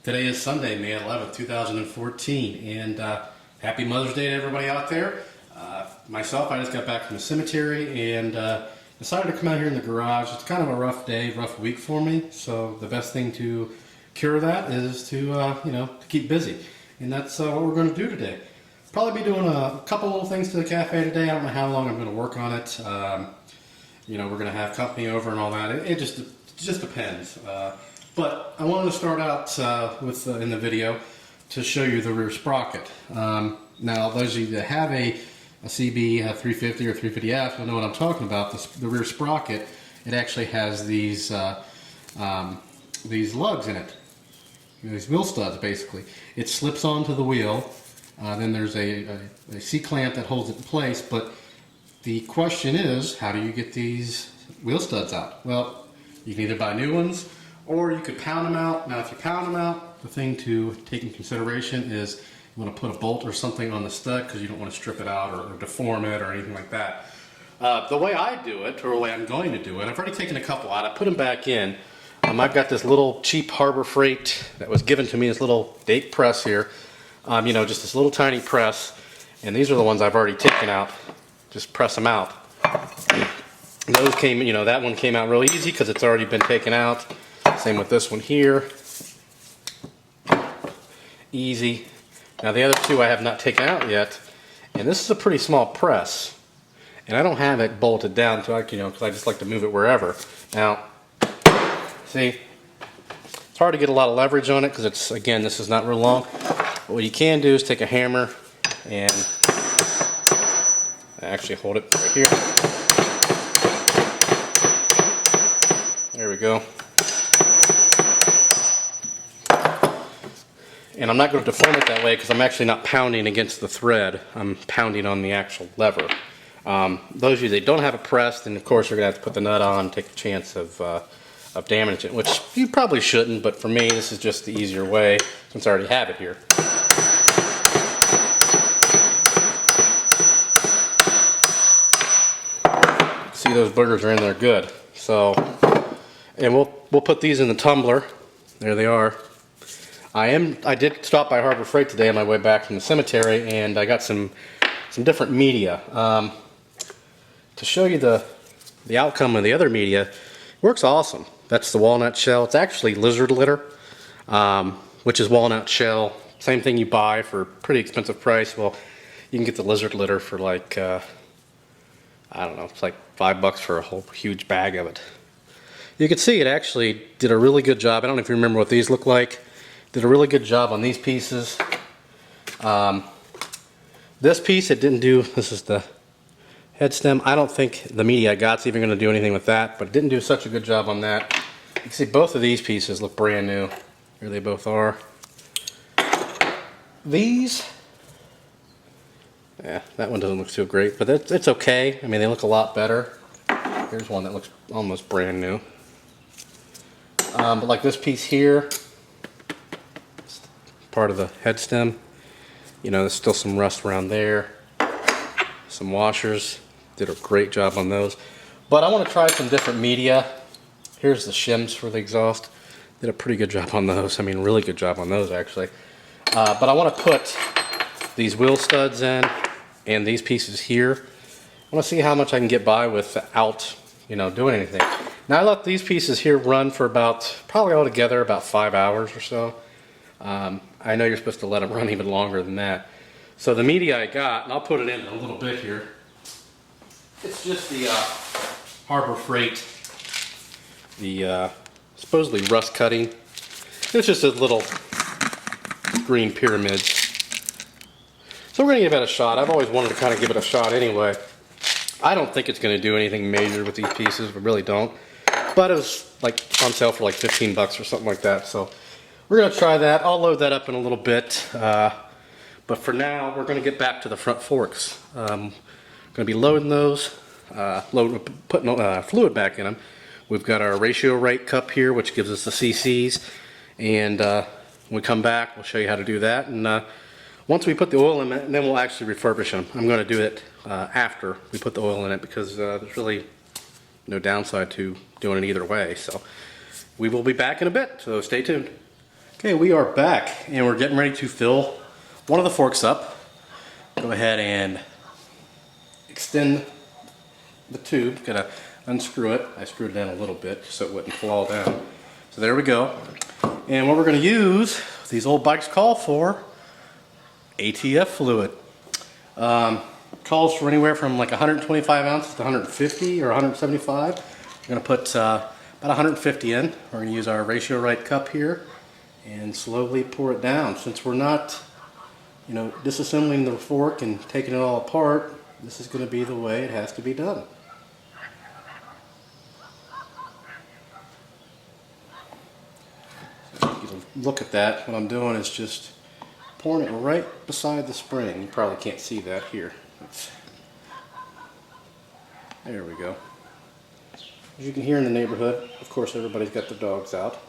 Today is Sunday, May 11th, 2014, and happy Mother's Day to everybody out there. Myself, I just got back from the cemetery and decided to come out here in the garage. It's kind of a rough day, rough week for me, so the best thing to cure that is to, to keep busy. And that's what we're going to do today. Probably be doing a couple little things to the cafe today. I don't know how long I'm going to work on it. We're going to have company over and all that. It just depends. But I wanted to start out in the video to show you the rear sprocket. Now, those of you that have a CB 350 or 350F will know what I'm talking about. The rear sprocket, it actually has these lugs in it, these wheel studs basically. It slips onto the wheel. Then there's a C-clamp that holds it in place. But the question is, how do you get these wheel studs out? Well, you can either buy new ones, or you could pound them out. Now, if you pound them out, the thing to take in consideration is you want to put a bolt or something on the stud because you don't want to strip it out or deform it or anything like that. The way I do it, or the way I'm going to do it, I've already taken a couple out. I put them back in. I've got this little cheap Harbor Freight that was given to me, this little date press here. Just this little tiny press. And these are the ones I've already taken out. Just press them out. Those came, that one came out real easy because it's already been taken out. Same with this one here. Easy. Now the other two I have not taken out yet, and this is a pretty small press, and I don't have it bolted down to because I just like to move it wherever. Now, see, it's hard to get a lot of leverage on it because this is not real long. But what you can do is take a hammer and actually hold it right here. There we go. And I'm not going to deform it that way because I'm actually not pounding against the thread. I'm pounding on the actual lever. Those of you that don't have it pressed, then of course you're going to have to put the nut on and take the chance of damaging it, which you probably shouldn't, but for me this is just the easier way since I already have it here. See, those boogers are in there good. So, and we'll put these in the tumbler. There they are. I did stop by Harbor Freight today on my way back from the cemetery, and I got some different media. To show you the outcome of the other media, it works awesome. That's the walnut shell. It's actually lizard litter, which is walnut shell. Same thing you buy for a pretty expensive price. Well, you can get the lizard litter for like, I don't know, it's like $5 for a whole huge bag of it. You can see it actually did a really good job. I don't know if you remember what these look like. Did a really good job on these pieces. This piece it didn't do. This is the head stem. I don't think the media I got is even going to do anything with that, but it didn't do such a good job on that. You can see both of these pieces look brand new. Here they both are. These, yeah, that one doesn't look too great, but it's okay. I mean, they look a lot better. Here's one that looks almost brand new. But like this piece here, part of the head stem, there's still some rust around there. Some washers, did a great job on those. But I want to try some different media. Here's the shims for the exhaust. Did a pretty good job on those. I mean, really good job on those actually. But I want to put these wheel studs in and these pieces here. I want to see how much I can get by without, doing anything. Now I let these pieces here run for probably altogether about 5 hours or so. I know you're supposed to let them run even longer than that. So the media I got, and I'll put it in a little bit here. It's just the Harbor Freight, the supposedly rust cutting. It's just a little green pyramids. So we're going to give it a shot. I've always wanted to kind of give it a shot anyway. I don't think it's going to do anything major with these pieces. We really don't. But it was like on sale for like $15 or something like that. So we're going to try that. I'll load that up in a little bit. But for now, we're going to get back to the front forks. Going to be loading those, putting fluid back in them. We've got our ratio rate cup here, which gives us the CCs. And when we come back, we'll show you how to do that. And once we put the oil in it, then we'll actually refurbish them. I'm going to do it after we put the oil in it because there's really no downside to doing it either way. So we will be back in a bit, so stay tuned. Okay, we are back and we're getting ready to fill one of the forks up. Go ahead and extend the tube. Gotta unscrew it. I screwed it in a little bit so it wouldn't fall down. So there we go. And what we're gonna use, these old bikes call for ATF fluid. Calls for anywhere from like 125 ounces to 150 or 175. We're gonna put about 150 in. We're gonna use our ratio right cup here and slowly pour it down. Since we're not, disassembling the fork and taking it all apart, this is going to be the way it has to be done. So if you can look at that, what I'm doing is just pouring it right beside the spring. You probably can't see that here. There we go. As you can hear in the neighborhood, of course everybody's got their dogs out.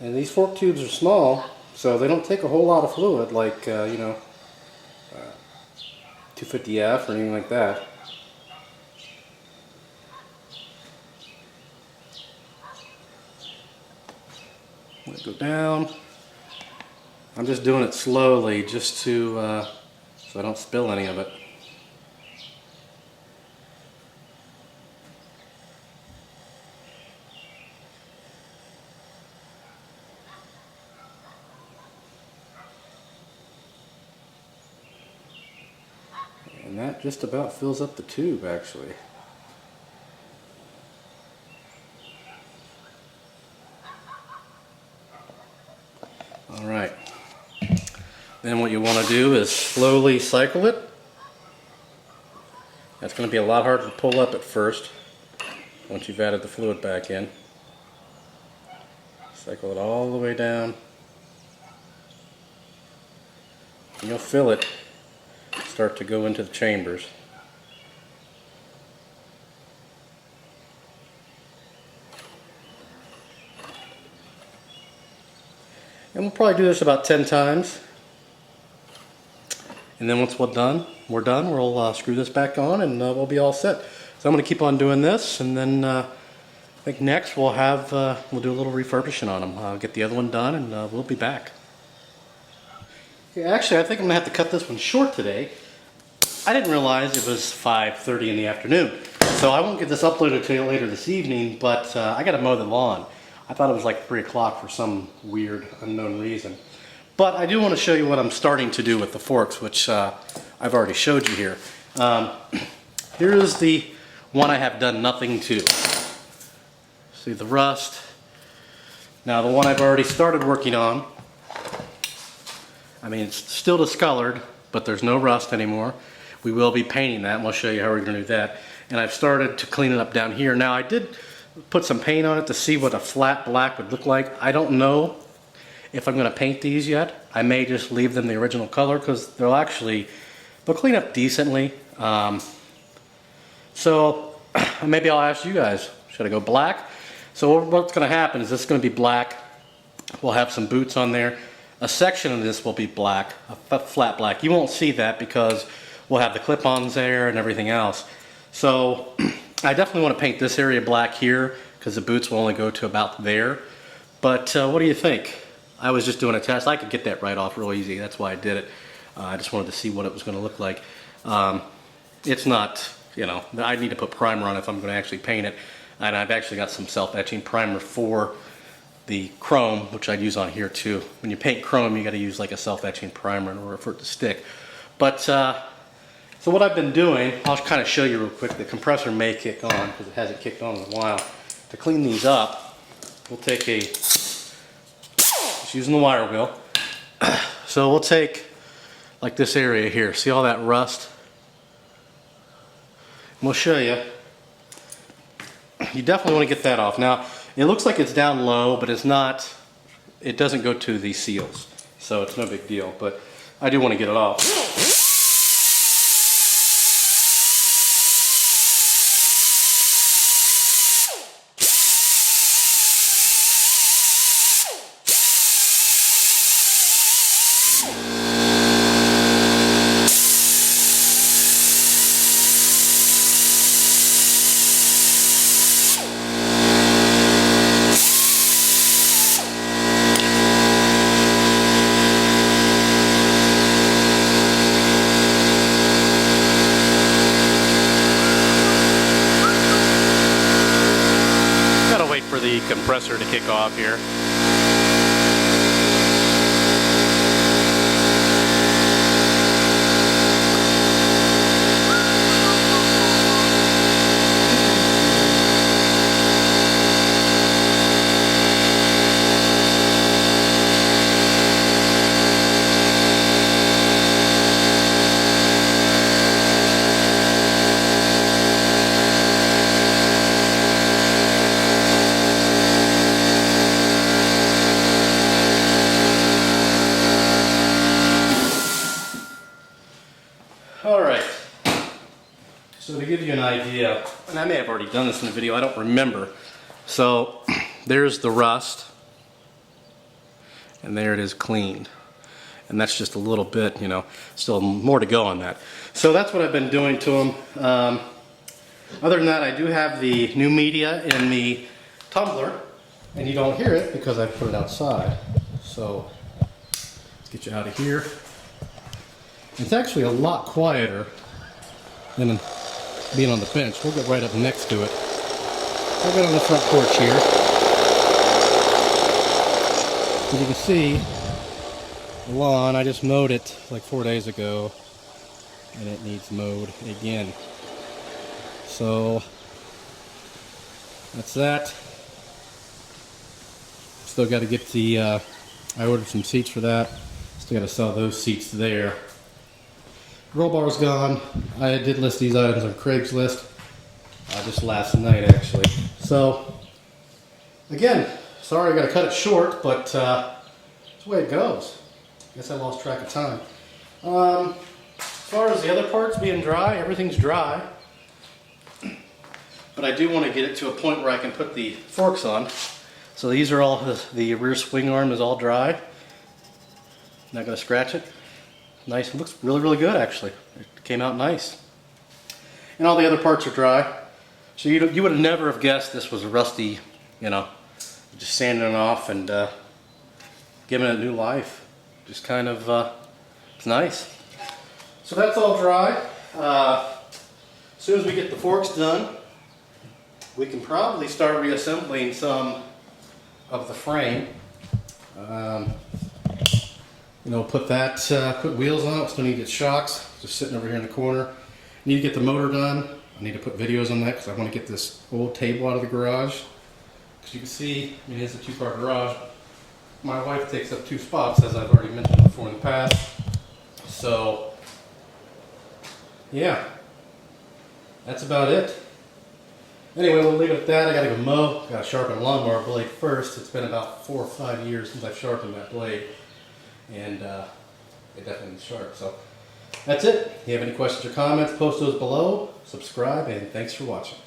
And these fork tubes are small, so they don't take a whole lot of fluid like, 250F or anything like that. Let it go down. I'm just doing it slowly just to, so I don't spill any of it. And that just about fills up the tube, actually. Alright. Then what you want to do is slowly cycle it. That's going to be a lot harder to pull up at first once you've added the fluid back in. Cycle it all the way down. And you'll feel it start to go into the chambers. And we'll probably do this about 10 times. And then once we're done, we'll screw this back on and we'll be all set. So I'm going to keep on doing this, and then I think next we'll do a little refurbishing on them. I'll get the other one done and we'll be back. Okay, actually, I think I'm going to have to cut this one short today. I didn't realize it was 5:30 in the afternoon, so I won't get this uploaded until later this evening, but I got to mow the lawn. I thought it was like 3 o'clock for some weird, unknown reason. But I do want to show you what I'm starting to do with the forks, which I've already showed you here. Here's the one I have done nothing to. See the rust? Now the one I've already started working on, I mean, it's still discolored, but there's no rust anymore. We will be painting that, and we'll show you how we're going to do that. And I've started to clean it up down here. Now I did put some paint on it to see what a flat black would look like. I don't know if I'm going to paint these yet. I may just leave them the original color because they'll clean up decently. So maybe I'll ask you guys, should I go black? So what's going to happen is this is going to be black. We'll have some boots on there. A section of this will be black, a flat black. You won't see that because we'll have the clip-ons there and everything else. So I definitely want to paint this area black here because the boots will only go to about there. But what do you think? I was just doing a test. I could get that right off real easy. That's why I did it. I just wanted to see what it was going to look like. It's not, I need to put primer on it if I'm going to actually paint it. And I've actually got some self-etching primer for the chrome, which I'd use on here too. When you paint chrome, you got to use like a self-etching primer in order for it to stick. But so what I've been doing, I'll kind of show you real quick. The compressor may kick on because it hasn't kicked on in a while. To clean these up, we'll take just using the wire wheel. So we'll take like this area here. See all that rust? And we'll show you. You definitely want to get that off. Now, it looks like it's down low, but it's not. It doesn't go to the seals, so it's no big deal. But I do want to get it off. for the compressor to kick off here. Alright, so to give you an idea, and I may have already done this in the video, I don't remember. So there's the rust, and there it is cleaned. And that's just a little bit, you know, still more to go on that. So that's what I've been doing to them. Other than that, I do have the new media in the tumbler, and you don't hear it because I put it outside. So let's get you out of here. It's actually a lot quieter than being on the bench. We'll get right up next to it. I'll get on the front porch here. As you can see, the lawn, I just mowed it like 4 days ago, and it needs mowed again. So that's that. Still got to get the, I ordered some seats for that. Still got to sell those seats there. Roll bar's gone. I did list these items on Craigslist just last night actually. So again, sorry I got to cut it short, but that's the way it goes. I guess I lost track of time. As far as the other parts being dry, everything's dry. But I do want to get it to a point where I can put the forks on. So these are all, the rear swing arm is all dry. Not going to scratch it. Nice, it looks really, really good actually. It came out nice. And all the other parts are dry. So you would have never have guessed this was a rusty, you know, just sanding it off and giving it new life. Just kind of, it's nice. So that's all dry. As soon as we get the forks done, we can probably start reassembling some of the frame. You know, put wheels on it. Still need to get shocks. Just sitting over here in the corner. Need to get the motor done. I need to put videos on that because I want to get this old table out of the garage. Because you can see, I mean, it's a two-car garage. My wife takes up 2 spots, as I've already mentioned before in the past. So, yeah, that's about it. Anyway, we'll leave it at that. I gotta go mow. Gotta sharpen the lawnmower blade first. It's been about 4 or 5 years since I've sharpened that blade. And it definitely is sharp. So that's it. If you have any questions or comments, post those below. Subscribe, and thanks for watching.